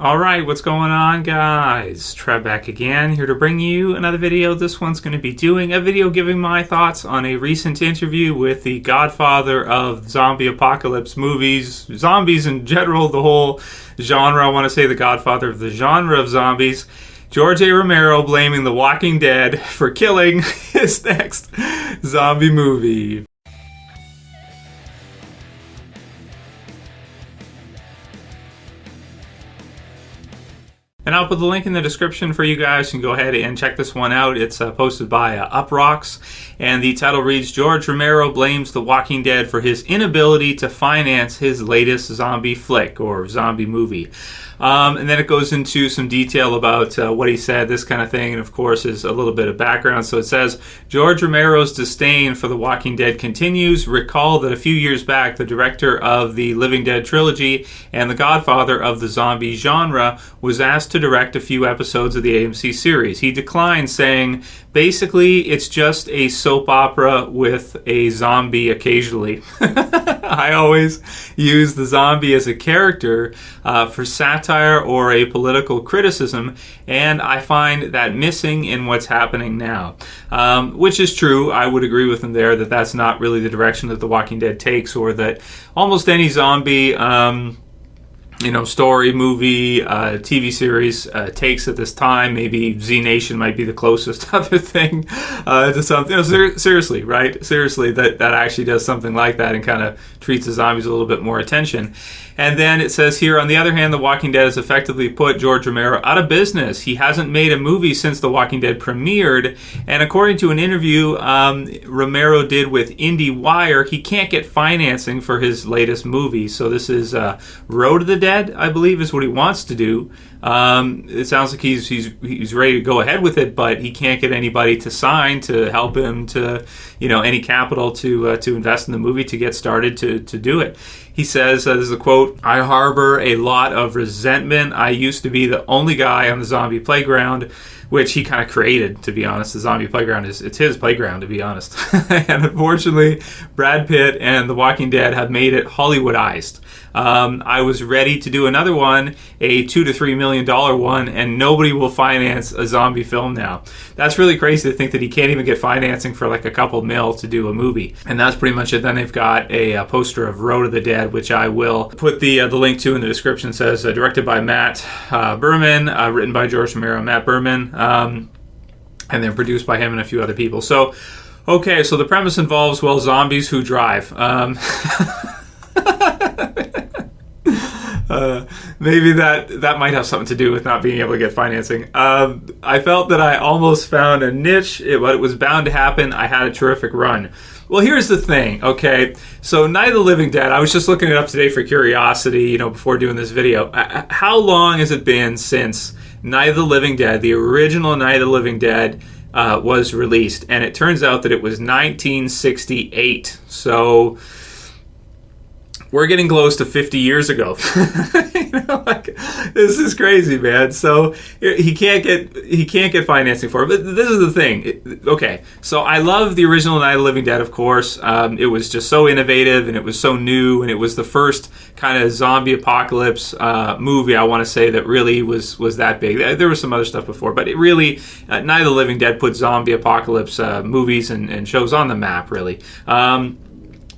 Alright, what's going on, guys? Trev back again, here to bring you another video. This one's going to be doing a video giving my thoughts on a recent interview with the godfather of zombie apocalypse movies, zombies in general, the whole genre. I want to say the godfather of the genre of zombies, George Romero, blaming The Walking Dead for killing his next zombie movie. And I'll put the link in the description for you guys. You can go ahead and check this one out. It's posted by Uprocks, and the title reads, George Romero blames The Walking Dead for his inability to finance his latest zombie flick or zombie movie. And then it goes into some detail about what he said, this kind of thing, and of course is a little bit of background. So it says, George Romero's disdain for The Walking Dead continues. Recall that a few years back, the director of the Living Dead trilogy and the godfather of the zombie genre was asked to direct a few episodes of the AMC series. He declined, saying, basically, it's just a soap opera with a zombie occasionally. I always use the zombie as a character for satire or a political criticism, and I find that missing in what's happening now. Which is true. I would agree with him there that that's not really the direction that The Walking Dead takes, or that almost any zombie story, movie, TV series takes at this time. Maybe Z Nation might be the closest other thing to something. Seriously, right? Seriously, that actually does something like that and kind of treats the zombies a little bit more attention. And then it says here, on the other hand, The Walking Dead has effectively put George Romero out of business. He hasn't made a movie since The Walking Dead premiered. And according to an interview Romero did with IndieWire, he can't get financing for his latest movie. So this is Road to the Dead, I believe, is what he wants to do. It sounds like he's ready to go ahead with it, but he can't get anybody to sign to help him to, any capital to invest in the movie to get started to do it. He says, this is a quote, I harbor a lot of resentment. I used to be the only guy on the zombie playground, which he kind of created, to be honest. The zombie playground it's his playground, to be honest. And unfortunately, Brad Pitt and The Walking Dead have made it Hollywoodized. I was ready to do another one, a $2 to $3 million one, and nobody will finance a zombie film now. That's really crazy to think that he can't even get financing for like a couple mil to do a movie. And that's pretty much it. Then they've got a poster of Road to the Dead, which I will put the link to in the description. It says, directed by Matt Berman, written by George Romero and Matt Berman, and then produced by him and a few other people. So, okay, so the premise involves, zombies who drive. Maybe that might have something to do with not being able to get financing. I felt that I almost found a niche, but it was bound to happen. I had a terrific run. Well, here's the thing, okay? So Night of the Living Dead, I was just looking it up today for curiosity, before doing this video. How long has it been since Night of the Living Dead, the original Night of the Living Dead, was released? And it turns out that it was 1968. So we're getting close to 50 years ago. This is crazy, man. So he can't get financing for it. But this is the thing. Okay, so I love the original Night of the Living Dead, of course. It was just so innovative, and it was so new, and it was the first kind of zombie apocalypse movie, I want to say, that really was that big. There was some other stuff before, but it really, Night of the Living Dead put zombie apocalypse movies and shows on the map, really.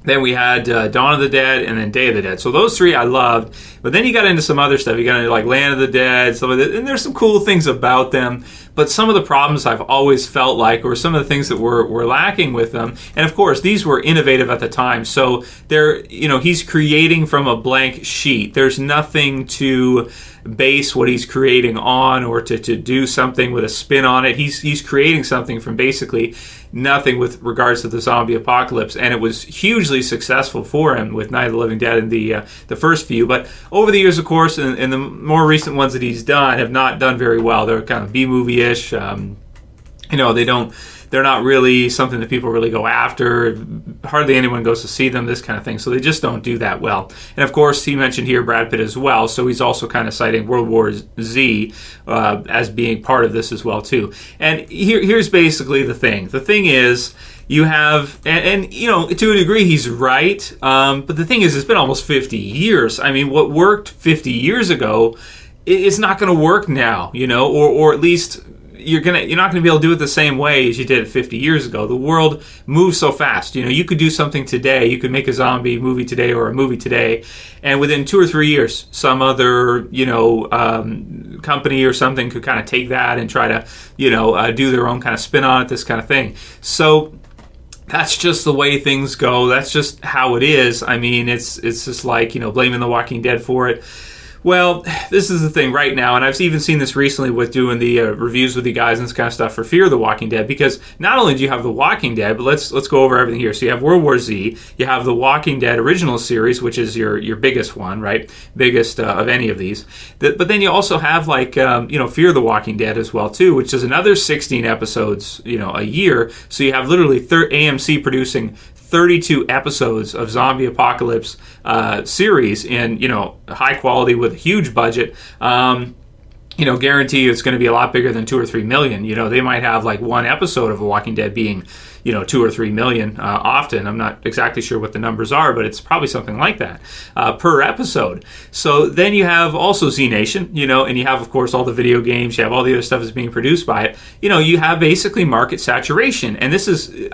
Then we had Dawn of the Dead and then Day of the Dead. So those three I loved. But then you got into some other stuff. You got into like Land of the Dead, some of that, and there's some cool things about them. But some of the problems I've always felt like, or some of the things that were lacking with them, and of course these were innovative at the time. So he's creating from a blank sheet. There's nothing to base what he's creating on, or to do something with a spin on it. He's creating something from basically nothing with regards to the zombie apocalypse, and it was hugely successful for him with Night of the Living Dead and the first few. But over the years, of course, and the more recent ones that he's done have not done very well. They're kind of B-movie-ish. They're not really something that people really go after. Hardly anyone goes to see them, this kind of thing. So they just don't do that well. And of course, he mentioned here Brad Pitt as well. So he's also kind of citing World War Z as being part of this as well, too. And here's basically the thing. The thing is, you have, and to a degree, he's right. But the thing is, it's been almost 50 years. I mean, what worked 50 years ago it's not going to work now, or at least you're not going to be able to do it the same way as you did 50 years ago. The world moves so fast. You could do something today. You could make a zombie movie today or a movie today, and within 2 or 3 years, some other company or something could kind of take that and try to do their own kind of spin on it, this kind of thing. So that's just the way things go. That's just how it is. I mean, it's just like blaming The Walking Dead for it. Well, this is the thing right now, and I've even seen this recently with doing the reviews with you guys and this kind of stuff for Fear of the Walking Dead, because not only do you have The Walking Dead, but let's go over everything here. So you have World War Z, you have The Walking Dead original series, which is your biggest one, right? Biggest of any of these. But then you also have like Fear of the Walking Dead as well too, which is another 16 episodes a year. So you have literally AMC producing 32 episodes of zombie apocalypse series in high quality with a huge budget. Guarantee you it's going to be a lot bigger than 2 or 3 million. They might have like one episode of The Walking Dead being 2 or 3 million often. I'm not exactly sure what the numbers are, but it's probably something like that per episode. So then you have also Z Nation, and you have, of course, all the video games. You have all the other stuff that's being produced by it. You have basically market saturation. And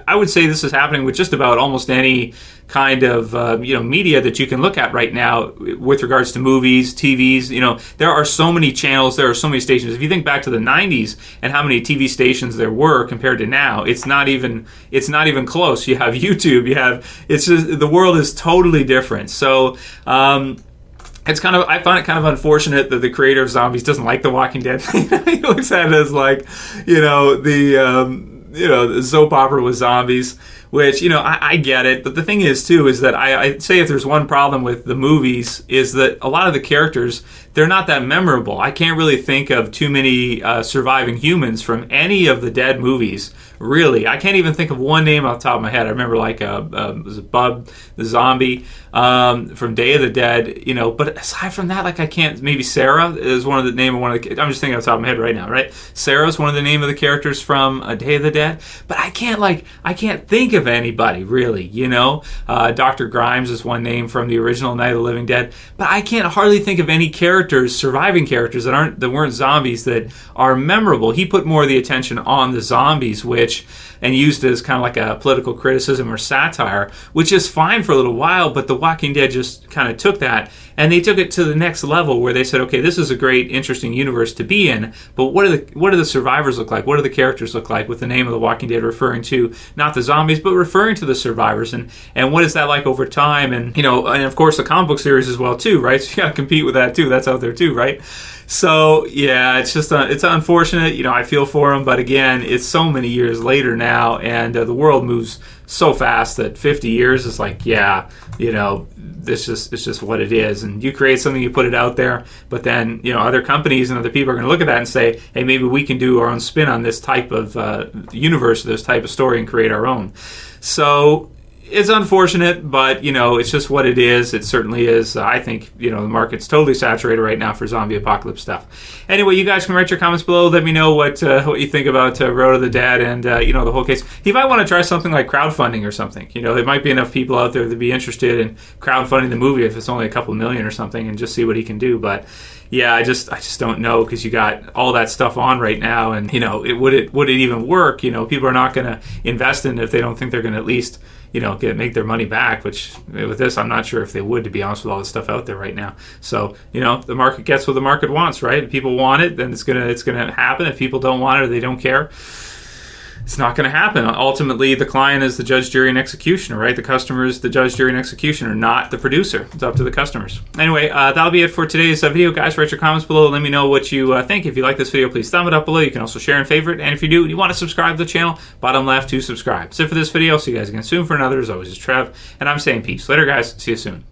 I would say this is happening with just about almost any kind of media that you can look at right now with regards to movies, TVs. There are so many channels, there are so many stations. If you think back to the 90s and how many TV stations there were compared to now, it's not even close. You have YouTube, it's just, the world is totally different. So I find it kind of unfortunate that the creator of Zombies doesn't like The Walking Dead. He looks at it as like the soap opera with zombies, which, I get it. But the thing is, too, is that I'd say if there's one problem with the movies is that a lot of the characters, they're not that memorable. I can't really think of too many surviving humans from any of the Dead movies, really. I can't even think of one name off the top of my head. I remember was it Bub the zombie from Day of the Dead, but aside from that, I can't, maybe Sarah is one of the name of one of the, I'm just thinking off the top of my head right now, right? Sarah's one of the name of the characters from Day of the Dead, but I can't think of anybody really, Dr. Grimes is one name from the original Night of the Living Dead, but I can't hardly think of any surviving characters that weren't zombies that are memorable. He put more of the attention on the zombies, and used it as kind of like a political criticism or satire, which is fine for a little while, but The Walking Dead just kind of took that and they took it to the next level where they said, okay, this is a great, interesting universe to be in, but what do the survivors look like? What do the characters look like, with the name of The Walking Dead referring to not the zombies, but referring to the survivors, and what is that like over time? And and of course the comic book series as well too, right? So you got to compete with that too. That's out there too, right? So yeah, it's just it's unfortunate. I feel for him, but again, it's so many years later now, and the world moves so fast that 50 years is like, it's just what it is. And you create something, you put it out there, but then other companies and other people are going to look at that and say, hey, maybe we can do our own spin on this type of universe, this type of story, and create our own. So it's unfortunate, but it's just what it is. It certainly is. I think the market's totally saturated right now for zombie apocalypse stuff. Anyway, you guys can write your comments below. Let me know what you think about Road of the Dead and the whole case. You might want to try something like crowdfunding or something. There might be enough people out there to be interested in crowdfunding the movie if it's only a couple million or something, and just see what he can do. But yeah, I just don't know, because you got all that stuff on right now, and would it even work? People are not going to invest in it if they don't think they're going to at least make their money back, which with this, I'm not sure if they would, to be honest, with all the stuff out there right now. So, the market gets what the market wants, right? If people want it, then it's gonna happen. If people don't want it or they don't care, it's not going to happen. Ultimately, the client is the judge, jury, and executioner, right? The customer is the judge, jury, and executioner, not the producer. It's up to the customers. Anyway, that'll be it for today's video, guys. Write your comments below. Let me know what you think. If you like this video, please thumb it up below. You can also share and favorite. And if you do, and you want to subscribe to the channel, bottom left to subscribe. That's it for this video. See you guys again soon for another. As always, it's Trev, and I'm saying peace. Later, guys. See you soon.